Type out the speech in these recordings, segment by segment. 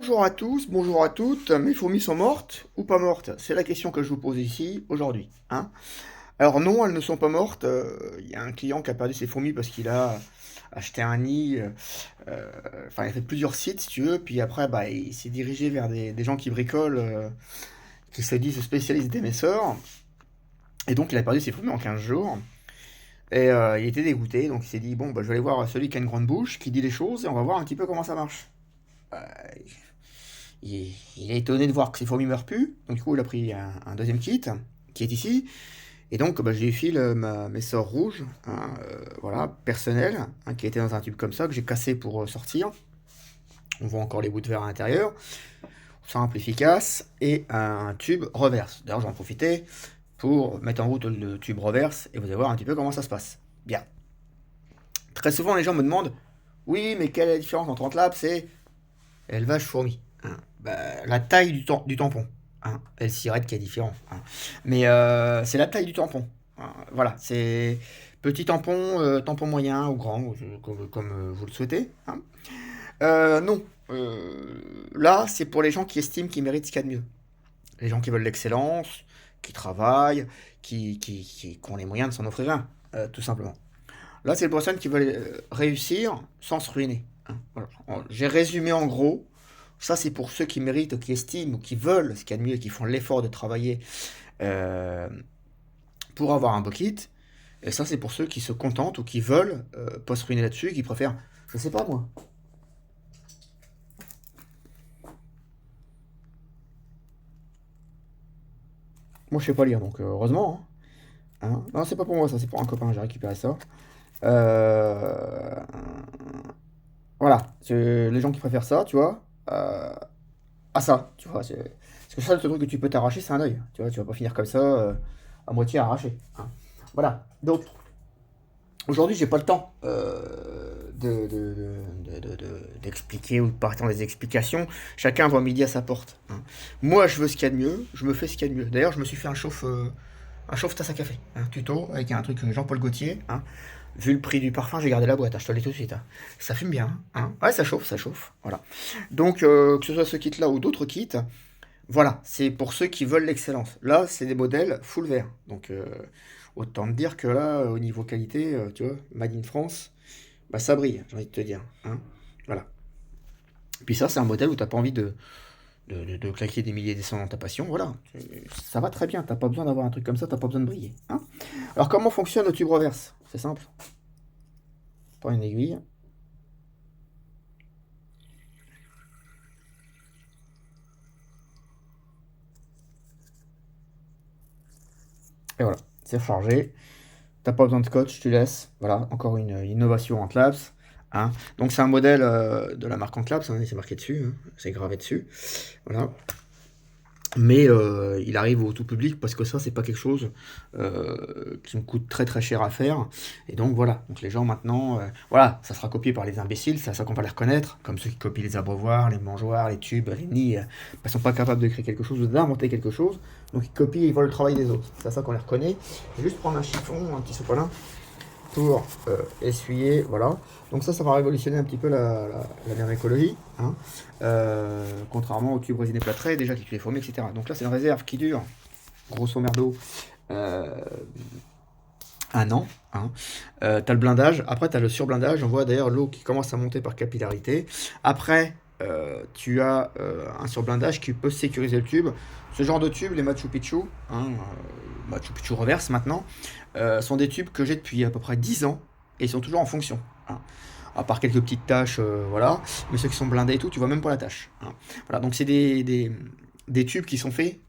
Bonjour à tous, bonjour à toutes. Mes fourmis sont mortes ou pas mortes? C'est la question que je vous pose ici aujourd'hui, hein. Alors non, elles ne sont pas mortes. Il y a un client qui a perdu ses fourmis parce qu'il a acheté un nid. Enfin, il a fait plusieurs sites, si tu veux. Puis après, bah, il s'est dirigé vers des gens qui bricolent, qui se disent spécialistes d'émesseurs. Et donc, il a perdu ses fourmis en 15 jours. Et il était dégoûté. Donc, il s'est dit, bon, bah, je vais aller voir celui qui a une grande bouche, qui dit les choses, et on va voir un petit peu comment ça marche. Bah, il est étonné de voir que ses fourmis meurent plus. Donc du coup, il a pris un deuxième kit qui est ici. Et donc, bah, je lui file mes sorts rouges, hein, voilà, personnels, hein, qui étaient dans un tube comme ça, que j'ai cassé pour sortir. On voit encore les bouts de verre à l'intérieur. Simple, efficace. Et un tube reverse. D'ailleurs, j'en profitais pour mettre en route le tube reverse et vous allez voir un petit peu comment ça se passe. Bien. Très souvent, les gens me demandent, oui, mais quelle est la différence entre Antlabs et élevage fourmi, hein? Bah, la taille du tampon, hein. L-Sirette qui est différent, hein. Mais c'est la taille du tampon, hein. Voilà, c'est petit tampon, tampon moyen ou grand, comme vous le souhaitez, hein. Non, là, c'est pour les gens qui estiment qu'ils méritent ce qu'il y a de mieux. Les gens qui veulent l'excellence, qui travaillent, qui ont les moyens de s'en offrir un, tout simplement. Là, c'est les personnes qui veulent réussir sans se ruiner, hein. Voilà. J'ai résumé en gros. Ça, c'est pour ceux qui méritent, ou qui estiment, ou qui veulent ce qu'il y a de mieux, qui font l'effort de travailler euh, pour avoir un beau kit. Et ça, c'est pour ceux qui se contentent ou qui veulent pas se ruiner là-dessus, qui préfèrent, je sais pas moi. Moi, je sais pas lire, donc heureusement, hein. Non, c'est pas pour moi, ça, c'est pour un copain, j'ai récupéré ça. Euh, Voilà, c'est les gens qui préfèrent ça, tu vois, à ça, tu vois. Parce que ça, le seul truc que tu peux t'arracher, c'est un œil. Tu vois, tu vas pas finir comme ça, à moitié arraché, hein. Voilà. Donc, aujourd'hui, j'ai pas le temps d'expliquer ou de partir dans des explications. Chacun voit midi à sa porte, hein. Moi, je veux ce qu'il y a de mieux, je me fais ce qu'il y a de mieux. D'ailleurs, je me suis fait un chauffe-tasse à café, un tuto avec un truc Jean-Paul Gaultier, hein. Vu le prix du parfum, j'ai gardé la boîte, hein, je te le dis tout de suite, hein. Ça fume bien, hein. Ouais, ça chauffe, ça chauffe. Voilà. Donc, que ce soit ce kit-là ou d'autres kits, voilà, c'est pour ceux qui veulent l'excellence. Là, c'est des modèles full vert. Donc, autant te dire que là, au niveau qualité, tu vois, Made in France, bah ça brille, j'ai envie de te dire, hein. Voilà. Puis ça, c'est un modèle où t'as pas envie de claquer des milliers des cents dans ta passion. Voilà. Ça va très bien. T'as pas besoin d'avoir un truc comme ça, t'as pas besoin de briller, hein. Alors, comment fonctionne le tube reverse? C'est simple. Prends une aiguille. Et voilà. C'est rechargé. T'as pas besoin de coach, tu laisses. Voilà, encore une innovation en Labs, hein. Donc c'est un modèle de la marque Enclabs, hein, c'est marqué dessus, hein, c'est gravé dessus. Voilà. Mais il arrive au tout public parce que ça, c'est pas quelque chose qui me coûte très très cher à faire. Et donc voilà, donc les gens maintenant, voilà, ça sera copié par les imbéciles, c'est à ça qu'on va les reconnaître, comme ceux qui copient les abreuvoirs, les mangeoires, les tubes, les nids, ils sont pas capables de créer quelque chose ou d'inventer quelque chose, donc ils copient et ils volent le travail des autres. C'est à ça qu'on les reconnaît. Je vais juste prendre un chiffon, un petit sopalin, pour essuyer, voilà. Donc ça va révolutionner un petit peu la même écologie, hein. Contrairement aux tubes résineux plâtrés, déjà qui tuent les fourmis, etc. Donc là, c'est une réserve qui dure, grosso merdo, euh, un an, hein. T'as le blindage, après t'as le surblindage, on voit d'ailleurs l'eau qui commence à monter par capillarité. Après, tu as un surblindage qui peut sécuriser le tube. Ce genre de tubes, les Machu Picchu, hein, Machu Picchu reverse maintenant, sont des tubes que j'ai depuis à peu près 10 ans et ils sont toujours en fonction, hein. À part quelques petites tâches, voilà, mais ceux qui sont blindés et tout, tu vois même pas la tâche, hein. Voilà, donc c'est des tubes qui sont faits,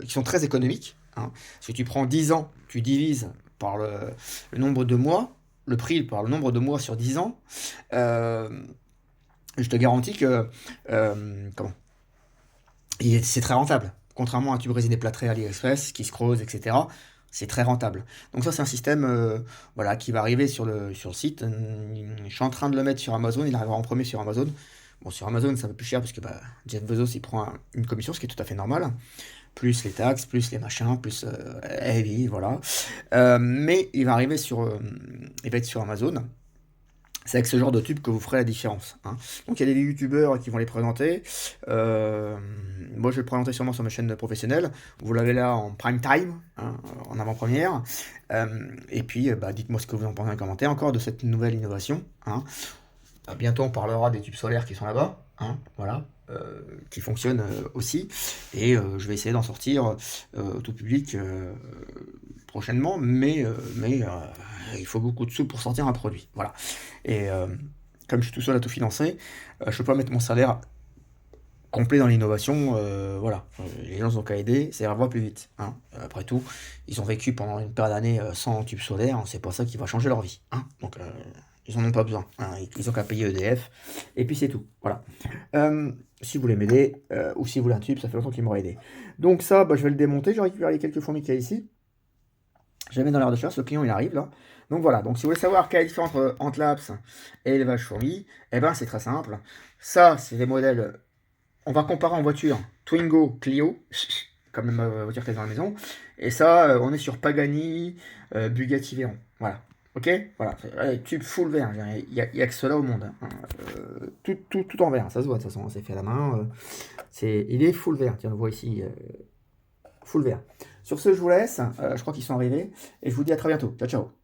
qui sont très économiques, hein. Si tu prends 10 ans, tu divises par le nombre de mois, le prix par le nombre de mois sur 10 ans, euh, je te garantis que comment c'est très rentable. Contrairement à un tube résiné plâtré à AliExpress qui se creuse, etc. C'est très rentable. Donc ça, c'est un système voilà, qui va arriver sur le site. Je suis en train de le mettre sur Amazon. Il arrivera en premier sur Amazon. Bon, sur Amazon, ça va plus cher parce que bah, Jeff Bezos, il prend une commission, ce qui est tout à fait normal. Plus les taxes, plus les machins, plus heavy, voilà. Mais il va arriver il va être sur Amazon. C'est avec ce genre de tube que vous ferez la différence, hein. Donc il y a des youtubeurs qui vont les présenter. Moi je vais le présenter sûrement sur ma chaîne professionnelle. Vous l'avez là en prime time, hein, en avant-première. Et puis bah, dites-moi ce que vous en pensez en commentaire encore de cette nouvelle innovation, hein. Bientôt on parlera des tubes solaires qui sont là-bas, hein, voilà, qui fonctionnent aussi. Et je vais essayer d'en sortir au tout public prochainement, mais il faut beaucoup de sous pour sortir un produit. Voilà. Et comme je suis tout seul à tout financer, je peux pas mettre mon salaire complet dans l'innovation. Voilà. Les gens ont qu'à aider, ça ira plus vite, hein. Après tout, ils ont vécu pendant une paire d'années sans tube solaire, c'est pas ça qui va changer leur vie, hein. Donc ils en ont pas besoin, hein. Ils ont qu'à payer EDF, et puis c'est tout. Voilà. Si vous voulez m'aider, ou si vous voulez un tube, ça fait longtemps qu'il m'aurait aidé. Donc ça, bah, je vais le démonter, je récupère les quelques fourmis qu'il y a ici. Je les mets dans l'air de chasse, le client il arrive là. Donc voilà, donc si vous voulez savoir quelle est la différence entre Antlaps et élevage fourmi, eh ben c'est très simple. Ça, c'est des modèles, on va comparer en voiture, Twingo, Clio, comme ma voiture qui est dans la maison. Et ça, on est sur Pagani, Bugatti Veyron. Voilà. Ok. Voilà. Tube full vert. Il y a que cela au monde, hein. Tout en vert. Ça se voit de toute façon. C'est fait à la main. Il est full vert. Tiens, on le voit ici. Full vert. Sur ce, je vous laisse. Je crois qu'ils sont arrivés. Et je vous dis à très bientôt. Ciao, ciao.